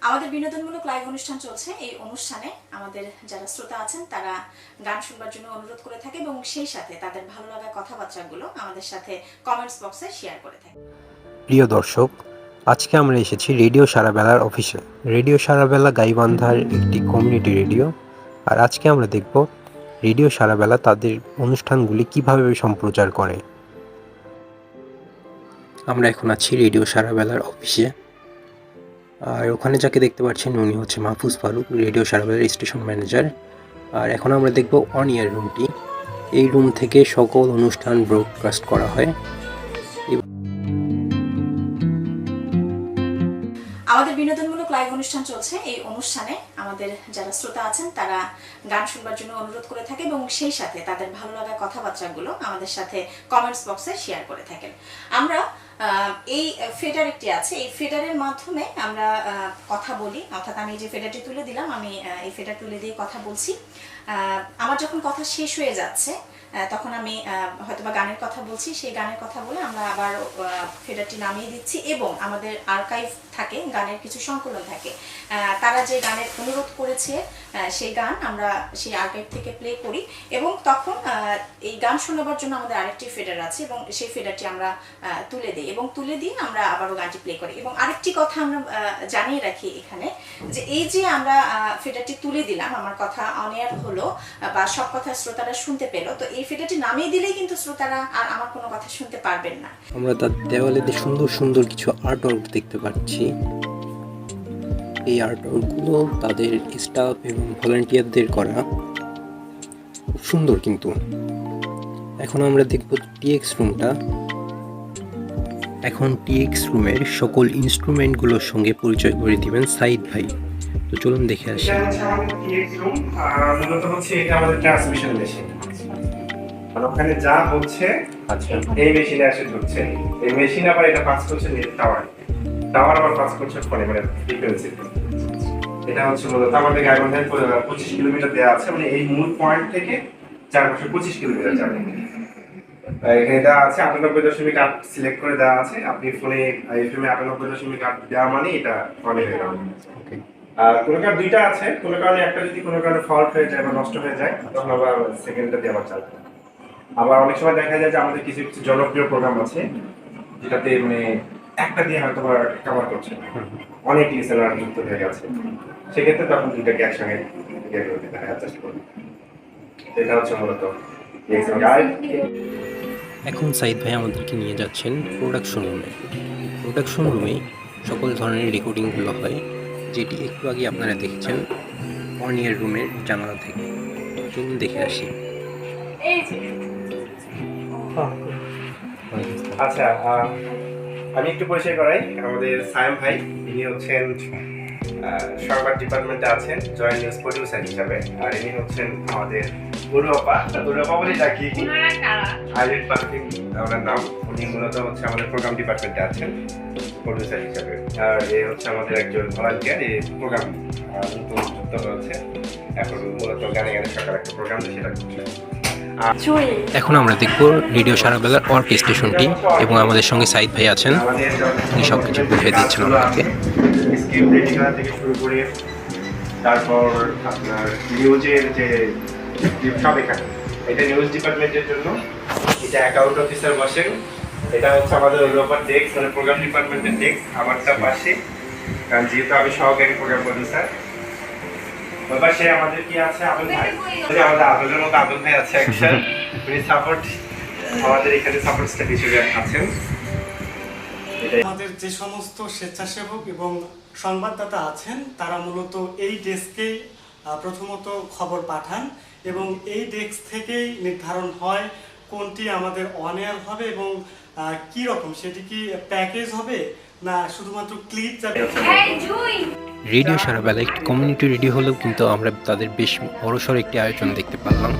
আমাদের বিনোদনমূলক লাইভ অনুষ্ঠান চলছে। এই অনুষ্ঠানে আমাদের যারা শ্রোতা আছেন তারা গান শুনবার জন্য অনুরোধ করে থাকে এবং সেই সাথে তাদের ভালো লাগা কথাবার্তাগুলো আমাদের সাথে কমেন্টস বক্সে শেয়ার করে থাকে। প্রিয় দর্শক, আজকে আমরা এসেছি রেডিও সারাবেলার অফিসে। রেডিও সারাবেলা গাইবান্ধার একটি কমিউনিটি রেডিও। আর আজকে আমরা দেখব রেডিও সারাবেলা তাদের অনুষ্ঠানগুলি কিভাবে সম্প্রচার করে। আমরা এখন আছি রেডিও সারাবেলার অফিসে। আর ওখানে যাকে দেখতে পাচ্ছেন উনি হচ্ছে মাহফুজ ফারুক, রেডিও সারাবেলার স্টেশন ম্যানেজার। আর এখন আমরা দেখব অন ইয়ার রুমটি। এই রুম থেকে সকল অনুষ্ঠান ব্রডকাস্ট করা হয়। আমাদের বিনোদনমূলক লাইভ অনুষ্ঠান চলছে। এই অনুষ্ঠানে আমাদের যারা শ্রোতা আছেন তারা গান শুনবার জন্য অনুরোধ করে থাকে এবং সেই সাথে তাদের ভালো লাগা কথাবার্তাগুলো আমাদের সাথে কমেন্টস বক্সে শেয়ার করে থাকেন। আমরা এই ফেডার একটি আছে, এই ফেডারের মাধ্যমে আমরা কথা বলি, অর্থাৎ আমি যে ফেডারটি তুলে দিলাম আমি এই ফেডার তুলে দিয়ে কথা বলছি। আমার যখন কথা শেষ হয়ে যাচ্ছে তখন আমি হয়তোবা গানের কথা বলছি, সেই গানের কথা বলে আমরা আবার ফেডারটি নামিয়ে দিচ্ছি এবং আমাদের আর্কাইভ থাকে, গানের কিছু সংকলন থাকে। তারা যে গানের অনুরোধ করেছে সেই গান আমরা সেই আর্কাইভ থেকে প্লে করি এবং তখন এই গান শোনাবার জন্য আমাদের আরেকটি ফেডার আছে এবং সেই ফেডারটি আমরা তুলে দিই এবং তুলে দিয়ে আমরা আবারও গানটি প্লে করি। এবং আরেকটি কথা আমরা জানিয়ে রাখি এখানে যে এই যে আমরা ফেডারটি তুলে দিলাম, আমার কথা অন এয়ার হলো বা সব কথা শ্রোতারা শুনতে পেলো, তো এই ফেডারটি নামিয়ে দিলেই কিন্তু শ্রোতারা আর আমার কোনো কথা শুনতে পারবেন না। আমরা তার দেওয়ালে সুন্দর সুন্দর কিছু আর্ট ওয়ার্ক দেখতে পাচ্ছি। এই আর্ট ওয়ার্কগুলো তাদের স্টাফ এবং ভলান্টিয়ারদের করা, খুব সুন্দর। কিন্তু এখন আমরা দেখব টিএক্স রুমটা। এখন টিএক্স রুমের সকল ইনস্ট্রুমেন্টগুলোর সঙ্গে পরিচয় করে দিবেন সাইদ ভাই। তো চলুন দেখে আসি। মূলত হচ্ছে এটা আমাদের ট্রান্সমিশন মেশিন। ওখানে যা হচ্ছে এই মেশিনে এসে ঢুকছে। এই মেশিন আবার এটা পাস করছে টাওয়ার আবার পাস করছে ফোনে, মানে ফ্রিকোয়েন্সি। এটা হচ্ছে মূলত আমাদের গাইবান্ধায় 25 কিলোমিটার দেওয়া আছে, মানে এই মূল পয়েন্ট থেকে চারপাশে 25 কিলোমিটার যাবে। এখানে দেওয়া আছে 98.8 সিলেক্ট করে দেওয়া আছে। আপনি ফোনে এফএম 98.8 দেওয়া মানে এটা ফোনে হয়ে যাবে। আর কোনো কারণে দুইটা আছে, কোনো কারণে একটা যদি কোনো কারণে ফল্ট হয়ে যায় বা নষ্ট হয়ে যায় তখন আবার সেকেন্ডটা দিয়ে আবার চালাবে। আবার অনেক সময় দেখা যায় যে আমাদের কিছু কিছু জনপ্রিয় প্রোগ্রাম আছে যেটাতে মানে একটা দিয়ে হয়তো কভার করছে, অনেক লিসেনার যুক্ত হয়ে গেছে, সেক্ষেত্রে তখন দুইটাকে একসঙ্গে দেখার চেষ্টা করবে। এটা হচ্ছে মূলত। এখন সাইদ ভাই আমাদেরকে নিয়ে যাচ্ছেন প্রোডাকশন রুমে। প্রোডাকশন রুমে সকল ধরনের রেকর্ডিংগুলো হয়, যেটি একটু আগে আপনারা দেখেছেন অন ইয়ার রুমের জানালা থেকে। চলুন দেখে আসি। আচ্ছা, আমি একটু পরিচয় করাই। আমাদের সায়েম ভাই, ইনি হচ্ছেন সংবাদ ডিপার্টমেন্টে আছেন জয়েন্ট নিউজ প্রডিউসার হিসাবে। আর ইনি হচ্ছেন আমাদের গুরুপা বলে ডাকি, আইলেট পারফিউম ওনার নাম। উনি মূলত হচ্ছে আমাদের প্রোগ্রাম ডিপার্টমেন্টে আছেন প্রডিউসার হিসাবে। আর এ হচ্ছে আমাদের একজন ভলান্টিয়ার, এই প্রোগ্রাম নতুন যুক্ত হয়েছে এখন, মূলত গানে গানে সরকার একটা প্রোগ্রাম সেটা করছে। এখন আমরা দেখব রেডিও সারাবেলার অর্কেস্ট্রেশনটি এবং আমাদের সঙ্গে সাইদ ভাই আছেন, উনি সব কিছু বুঝিয়ে দিচ্ছেন আমাদেরকে। স্ক্রিপ্ট রেডি করা থেকে শুরু করে তারপর আপনার নিউজের যে সব এখানে। এটা নিউজ ডিপার্টমেন্টের জন্য, এটা অ্যাকাউন্ট অফিসার বসেন, এটা হচ্ছে আমাদের ওপর ডেস্ক, মানে প্রোগ্রাম ডিপার্টমেন্টের ডেস্ক আমারটা পাশে, কারণ যেহেতু আমি সহকারী প্রোগ্রাম প্রডিউসার। ওই সে আমাদের কি আছে আবুল ভাই, আমাদের আবুলের মতো আবুল ভাই আছে একজন, উনি সাপোর্ট আমাদের এখানে সাপোর্ট স্টাফ হিসেবে আছেন। আমাদের যে সমস্ত স্বেচ্ছাসেবক এবং সংবাদদাতা আছেন তারা মূলত এই ডেস্কেই প্রথমত খবর পাঠান এবং এই ডেস্ক থেকেই নির্ধারণ হয় কোনটি আমাদের অন এয়ার হবে এবং কি রকম, সেটি কি প্যাকেজ হবে না শুধুমাত্র ক্লিপ যাবে। রেডিও সারাবেলা একটি কমিউনিটি রেডিও হলেও কিন্তু আমরা তাদের বেশ বড়সড় একটি আয়োজন দেখতে পারলাম।